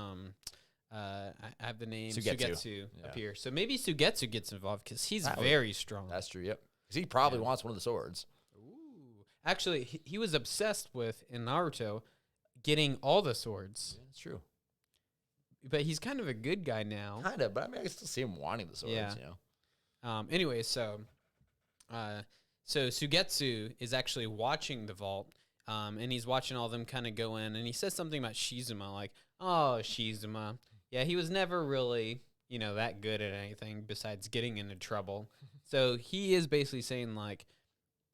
I have the name Sugetsu up Yeah. here. So maybe Sugetsu gets involved because he's That would- very strong. That's true, yep. Because he probably Yeah. wants one of the swords. Ooh. Actually, he was obsessed with, in Naruto, getting all the swords. Yeah, that's true. But he's kind of a good guy now. Kind of, but I mean, I can still see him wanting the swords, Yeah. you know? Anyway, so Sugetsu is actually watching the vault, and he's watching all of them kind of go in, and he says something about Shizuma, like, oh, Shizuma. Yeah, he was never really, that good at anything besides getting into trouble. So he is basically saying, like,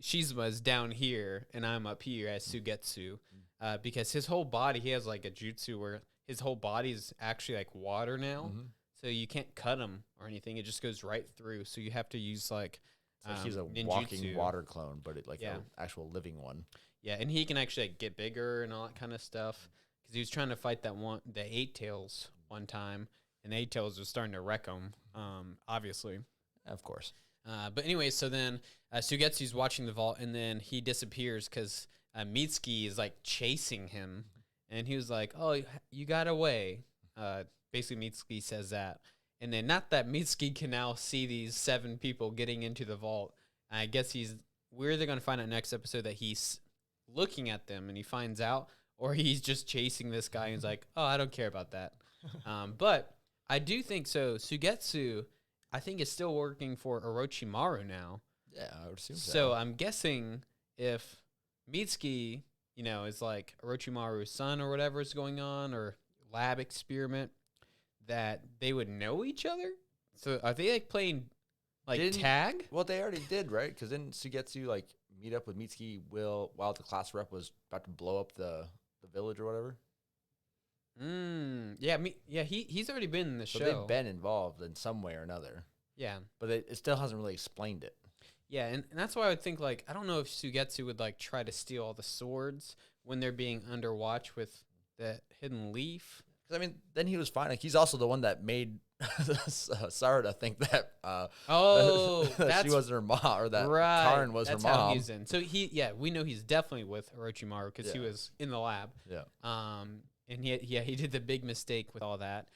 Shizuma's down here, and I'm up here as Sugetsu, because his whole body, he has, like, a jutsu where his whole body is actually, like, water now. Mhm. So so you can't cut him or anything. It just goes right through. So you have to use like So he's a ninjutsu. walking water clone, but like Yeah. an actual living one. Yeah, and he can actually like, get bigger and all that kind of stuff. Because he was trying to fight the Eight Tails one time, and the Eight Tails was starting to wreck him. Obviously. Of course. But anyway, so then Sugetsu's watching the vault, and then he disappears because Mitsuki is like chasing him, and he was like, "Oh, you got away." Basically, Mitsuki says that, and then not that Mitsuki can now see these 7 people getting into the vault. I guess we're either going to find out next episode that he's looking at them and he finds out, or he's just chasing this guy and he's like, "Oh, I don't care about that." But I do think so. Sugetsu, I think, is still working for Orochimaru now. Yeah, I would assume so. So I'm guessing if Mitsuki, is like Orochimaru's son or whatever is going on, or lab experiment, that they would know each other. So are they like playing like tag? Well, they already did, right? Because didn't Sugetsu like meet up with Mitsuki while the class rep was about to blow up the village or whatever? Yeah, he's already been in the show. So they've been involved in some way or another. Yeah. But it still hasn't really explained it. Yeah, and that's why I would think, like, I don't know if Sugetsu would, like, try to steal all the swords when they're being under watch with that hidden leaf. Because, I mean, then he was fine. Like, he's also the one that made Sarada think that, that she wasn't her mom, or that Karin was her mom. That's how he's in. So, we know he's definitely with Orochimaru because he was in the lab. Yeah. And he did the big mistake with all that.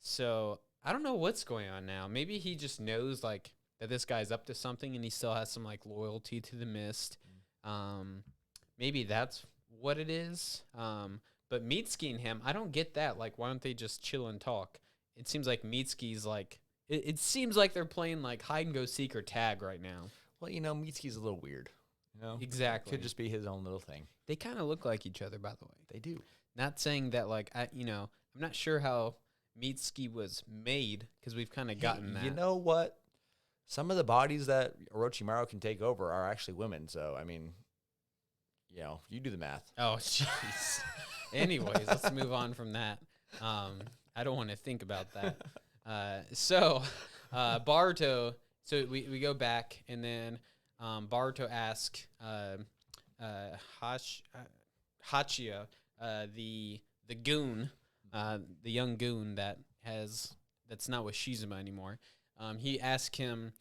So, I don't know what's going on now. Maybe he just knows, like, that this guy's up to something and he still has some, like, loyalty to the Mist. Maybe that's what it is. But Mitsuki and him, I don't get that. Like, why don't they just chill and talk? It seems like Mitsuki's, like, it seems like they're playing, like, hide-and-go-seek or tag right now. Well, Mitsuki's a little weird. Exactly. Could just be his own little thing. They kind of look like each other, by the way. They do. Not saying that, like, I'm not sure how Mitsuki was made because we've kind of gotten that. You know what? Some of the bodies that Orochimaru can take over are actually women. So, I mean, you do the math. Oh, jeez. Anyways, let's move on from that. I don't want to think about that. So, Boruto, so we go back, and then Boruto asks Hachia, the goon, the young goon that's not with Shizuma anymore. He asked him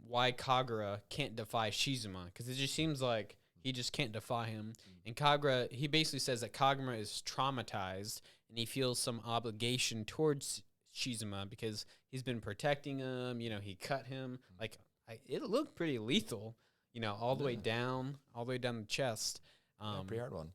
why Kagura can't defy Shizuma, because it just seems like he just can't defy him. And Kagura, he basically says that Kagura is traumatized, and he feels some obligation towards Shizuma because he's been protecting him. He cut him. Like, it looked pretty lethal, all the way down the chest. Pretty hard one.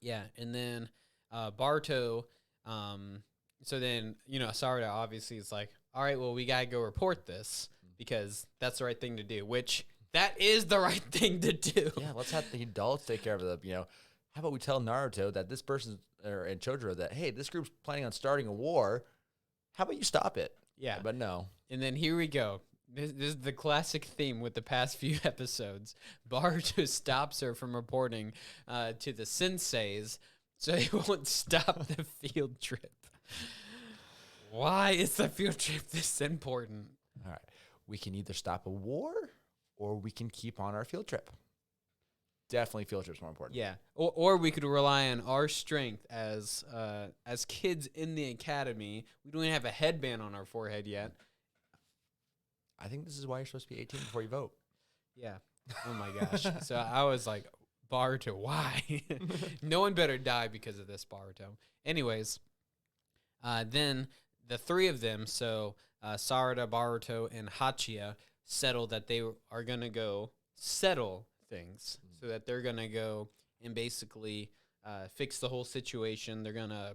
Yeah, and then Boruto, so then, Sarada obviously is like, all right, well, we got to go report this because that's the right thing to do, which that is the right thing to do. Yeah, let's have the adults take care of the, how about we tell Naruto that this person, and Chojuro, that, hey, this group's planning on starting a war. How about you stop it? Yeah. But no. And then here we go. This is the classic theme with the past few episodes. Boruto stops her from reporting to the senseis so they won't stop the field trip. Why is the field trip this important? All right. We can either stop a war or we can keep on our field trip. Definitely field trip's more important. Yeah. Or we could rely on our strength as kids in the academy. We don't even have a headband on our forehead yet. I think this is why you're supposed to be 18 before you vote. Yeah. Oh, my gosh. So I was like, Boruto, why? No one better die because of this, Boruto. Anyways, then the 3 of them, so Sarada, Boruto, and Hachia, settle that they are going to go settle things. So that they're going to go and basically fix the whole situation. They're going to,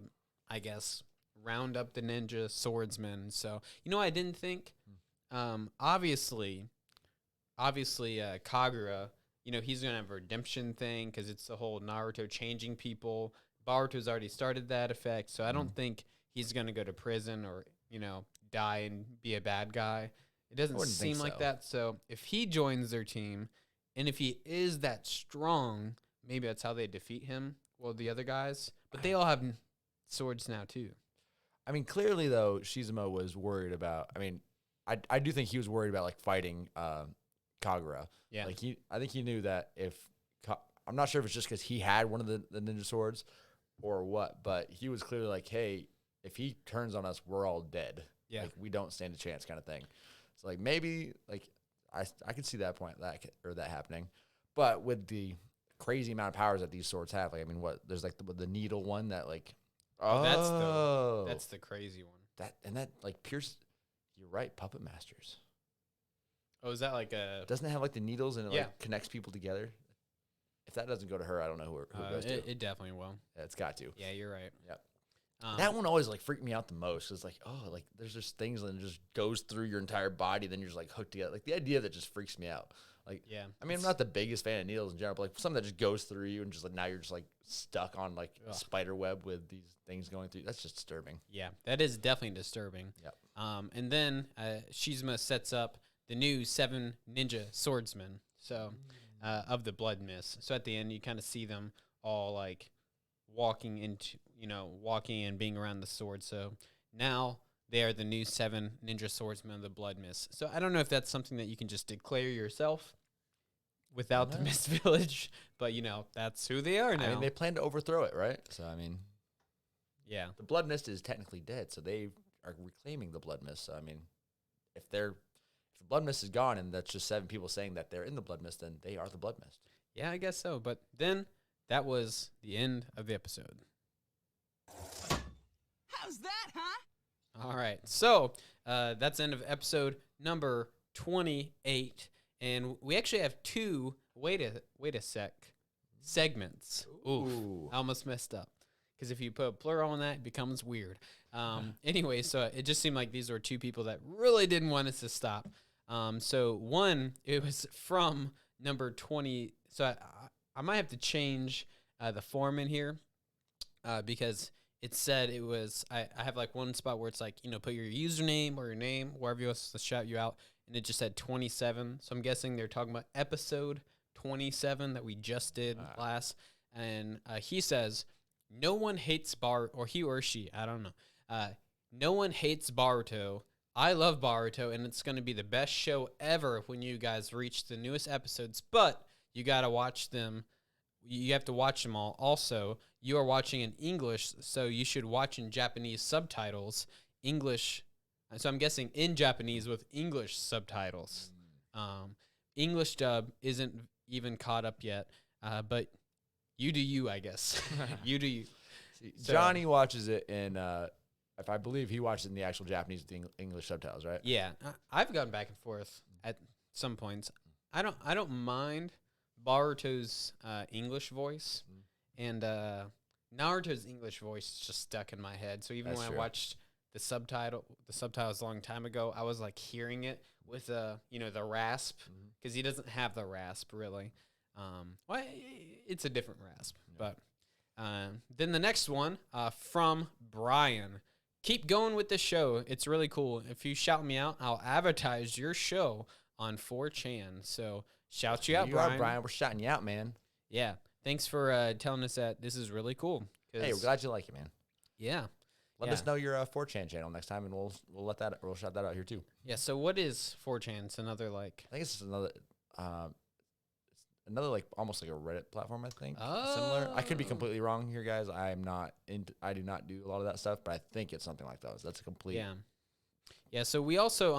I guess, round up the ninja swordsmen. So, I didn't think, obviously, Kagura, he's going to have a redemption thing because it's the whole Naruto changing people. Boruto's already started that effect, so I don't think he's going to go to prison or, die and be a bad guy. It doesn't seem like that. So if he joins their team, and if he is that strong, maybe that's how they defeat him, well, the other guys. But they all have swords now, too. I mean, clearly though, Shizuma was worried about. I mean, I do think he was worried about like fighting Kagura. Yeah. Like I think he knew that if I'm not sure if it's just because he had one of the ninja swords or what, but he was clearly like, hey, if he turns on us, we're all dead. Yeah. Like we don't stand a chance, kind of thing. So like maybe like I could see that point that happening, but with the crazy amount of powers that these swords have, like I mean, what there's like the needle one that like that's the crazy one. That like Pierce. You're right, puppet masters. Oh, is that like a? Doesn't it have like the needles and it Yeah. like connects people together? If that doesn't go to her, I don't know who it goes to. It definitely will. Yeah, it's got to. Yeah, you're right. Yep. Um, That one always like freaked me out the most. It's like, oh, like there's just things that just goes through your entire body, then you're just like hooked together. Like the idea of that just freaks me out. Like, Yeah. I mean, I'm not the biggest fan of needles in general, but like something that just goes through you and just like now you're just like stuck on like a spider web with these things going through. That's just disturbing. Yeah, that is definitely disturbing. Yep. And then Shizuma sets up the new 7 ninja swordsmen. So of the blood mist. So at the end, you kind of see them all like walking and being around the sword. So now they are the new 7 ninja swordsmen of the blood mist. So I don't know if that's something that you can just declare yourself without the Mist Village, but that's who they are now. I mean, they plan to overthrow it, right? So I mean, yeah, the blood mist is technically dead, so they are reclaiming the blood mist. So I mean, if the blood mist is gone and that's just 7 people saying that they're in the blood mist, then they are the blood mist. yeah, I guess so. But then that was the end of the episode. How's that, huh? All right, so that's the end of episode number 28, and we actually have 2. Wait a sec. Segments. Ooh, I almost messed up because if you put a plural on that, it becomes weird. Anyway, so it just seemed like these were 2 people that really didn't want us to stop. So one, it was from number 20. So I might have to change the form in here because it said it was, I have like one spot where it's like, put your username or your name, wherever you want to shout you out. And it just said 27. So I'm guessing they're talking about episode 27 that we just did last. And he says, no one hates or he or she, I don't know. No one hates Boruto. I love Boruto, and it's going to be the best show ever when you guys reach the newest episodes. But you got to watch them. You have to watch them all. Also, you are watching in English, so you should watch in Japanese subtitles. English, so I'm guessing in Japanese with English subtitles. English dub isn't even caught up yet, but you do you, I guess. You do you. See, Johnny watches it in, if I believe he watches it in the actual Japanese with the English subtitles, right? Yeah, I've gone back and forth at some points. I don't mind Boruto's English voice, and Naruto's English voice is just stuck in my head. So even That's when true. I watched the subtitles a long time ago, I was like hearing it with the rasp because he doesn't have the rasp really. Well, it's a different rasp, but then the next one from Brian. Keep going with the show. It's really cool. If you shout me out, I'll advertise your show on 4chan. So shout you out, Brian. Brian. We're shouting you out, man. Yeah. Thanks for telling us that this is really cool. Hey, we're glad you like it, man. Yeah. Let us know your 4chan channel next time, and we'll shout that out here too. Yeah. So what is 4chan? It's another like. I think it's just another like almost like a Reddit platform. I think Oh. similar. I could be completely wrong here, guys. I do not do a lot of that stuff, but I think it's something like those. That's a complete. Yeah. Yeah. So we also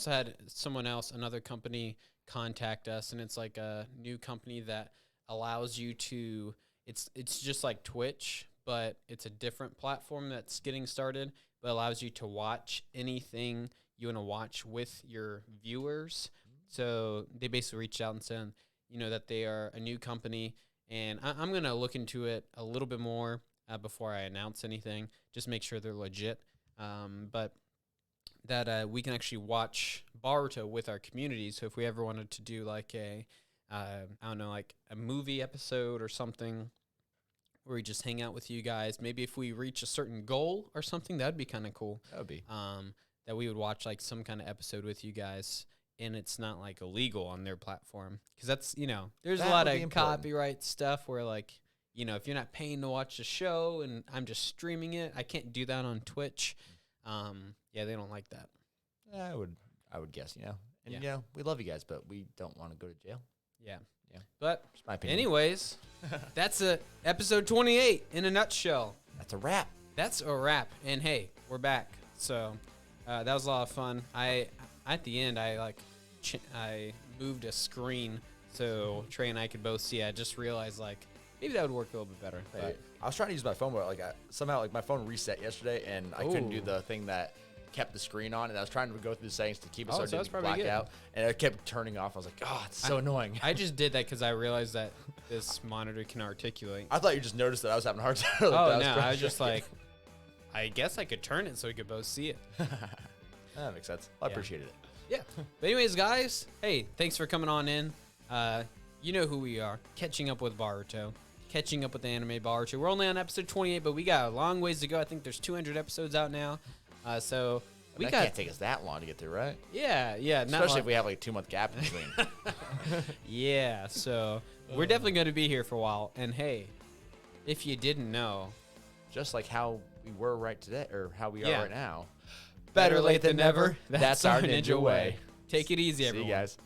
had someone else, another company, contact us, and it's like a new company that allows you to. It's just like Twitch, but it's a different platform that's getting started, but allows you to watch anything you want to watch with your viewers. So they basically reached out and said, that they are a new company, and I'm going to look into it a little bit more before I announce anything, just make sure they're legit. But that we can actually watch Boruto with our community. So if we ever wanted to do like I don't know, like a movie episode or something where we just hang out with you guys, maybe if we reach a certain goal or something, that'd be kind of cool. That would be. That we would watch like some kind of episode with you guys, and it's not like illegal on their platform, because that's there's That a lot would of be important. copyright stuff where like if you're not paying to watch the show and I'm just streaming it, I can't do that on Twitch. Yeah, they don't like that. Yeah, I would guess, And, Yeah. we love you guys, but we don't want to go to jail. Yeah. Yeah. But Just my opinion. anyways, that's episode 28 in a nutshell. That's a wrap. That's a wrap. And hey, we're back. So that was a lot of fun. At the end, I moved a screen so Trey and I could both see. I just realized maybe that would work a little bit better. But I was trying to use my phone, but somehow my phone reset yesterday, and I couldn't do the thing that kept the screen on, and I was trying to go through the settings to keep it so it didn't black out, and it kept turning off. I was like, oh, it's so annoying. I just did that because I realized that this monitor can articulate. I thought you just noticed that I was having a hard time. Oh, no, I was just like, I guess I could turn it so we could both see it. That makes sense. I appreciated it. Yeah. But anyways, guys, hey, thanks for coming on in. You know who we are. Catching up with Boruto. Catching up with the anime Boruto. We're only on episode 28, but we got a long ways to go. I think there's 200 episodes out now. So we can't take us that long to get through, right? Yeah. Especially if we have 2-month gap in between. Yeah, so we're definitely going to be here for a while. And hey, if you didn't know, just like how we were right today, or how we are right now. Better late than never. That's our ninja way. Take it easy, everyone. See you guys.